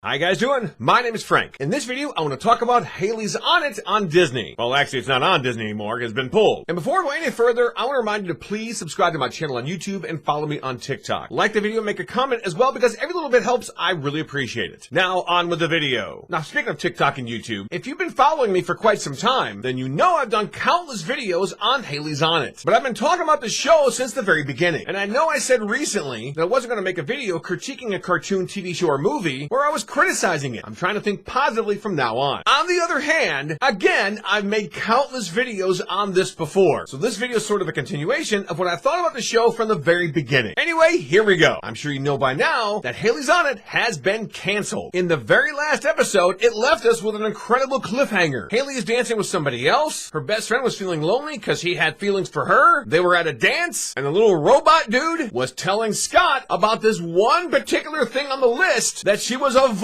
How you guys doing? My name is Frank. In this video, I want to talk about Hailey's On It on Disney. Well, actually, it's not on Disney anymore. It's been pulled. And before we go any further, I want to remind you to please subscribe to my channel on YouTube and follow me on TikTok. Like the video, make a comment as well, because every little bit helps. I really appreciate it. Now, on with the video. Now, speaking of TikTok and YouTube, if you've been following me for quite some time, then you know I've done countless videos on Hailey's On It. But I've been talking about the show since the very beginning. And I know I said recently that I wasn't going to make a video critiquing a cartoon, TV show, or movie where I was criticizing it. I'm trying to think positively from now on. On the other hand, again, I've made countless videos on this before. So this video is sort of a continuation of what I thought about the show from the very beginning. Anyway, here we go. I'm sure you know by now that Hailey's On It has been canceled. In the very last episode, it left us with an incredible cliffhanger. Hailey is dancing with somebody else. Her best friend was feeling lonely because he had feelings for her. They were at a dance, and the little robot dude was telling Scott about this one particular thing on the list that she was avoiding.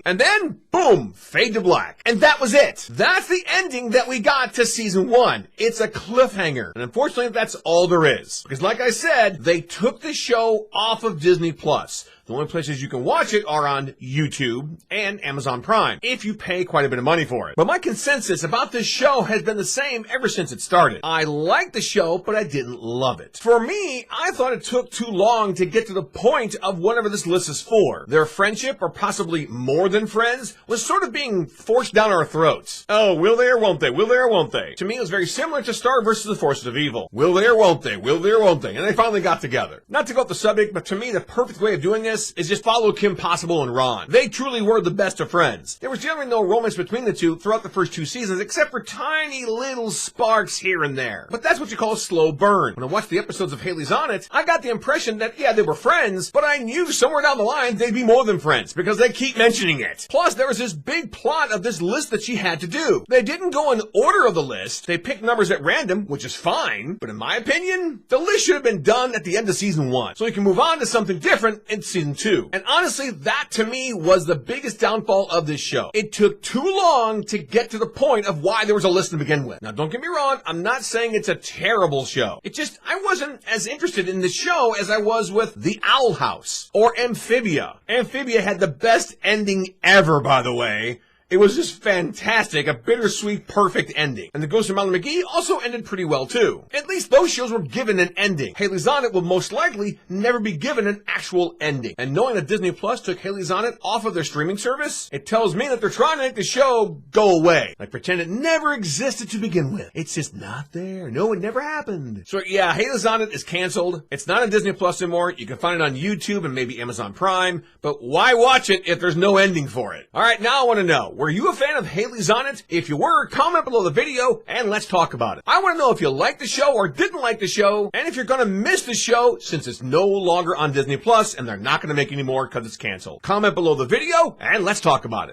And then, boom, fade to black. And that was it. That's the ending that we got to season 1. It's a cliffhanger. And unfortunately, that's all there is. Because like I said, they took the show off of Disney+. The only places you can watch it are on YouTube and Amazon Prime, if you pay quite a bit of money for it. But my consensus about this show has been the same ever since it started. I liked the show, but I didn't love it. For me, I thought it took too long to get to the point of whatever this list is for. Their friendship, or possibly more than friends, was sort of being forced down our throats. Oh, will they or won't they? Will they or won't they? To me, it was very similar to Star versus the Forces of Evil. Will they or won't they? Will they or won't they? And they finally got together. Not to go off the subject, but to me, the perfect way of doing this is just follow Kim Possible and Ron. They truly were the best of friends. There was generally no romance between the two throughout the first 2 seasons, except for tiny little sparks here and there. But that's what you call a slow burn. When I watched the episodes of Hailey's On It, I got the impression that, yeah, they were friends, but I knew somewhere down the line they'd be more than friends, because they keep mentioning it. Plus, there was this big plot of this list that she had to do. They didn't go in order of the list. They picked numbers at random, which is fine, but in my opinion, the list should have been done at the end of season 1, so we can move on to something different in season 2. And honestly, that to me was the biggest downfall of this show. It took too long to get to the point of why there was a list to begin with. Now, don't get me wrong, I'm not saying it's a terrible show. It just, I wasn't as interested in the show as I was with The Owl House or Amphibia. Amphibia had the best ending ever, by the way. It was just fantastic, a bittersweet, perfect ending. And The Ghost of Mallory McGee also ended pretty well too. At least those shows were given an ending. Hailey's On It will most likely never be given an actual ending. And knowing that Disney Plus took Hailey's On It off of their streaming service, it tells me that they're trying to make the show go away. Like pretend it never existed to begin with. It's just not there. No, it never happened. So yeah, Hailey's On It is canceled. It's not on Disney Plus anymore. You can find it on YouTube and maybe Amazon Prime. But why watch it if there's no ending for it? Alright, now I want to know, were you a fan of Hailey's On It? If you were, comment below the video and let's talk about it. I want to know if you liked the show or didn't like the show, and if you're going to miss the show since it's no longer on Disney Plus and they're not going to make any more because it's canceled. Comment below the video and let's talk about it.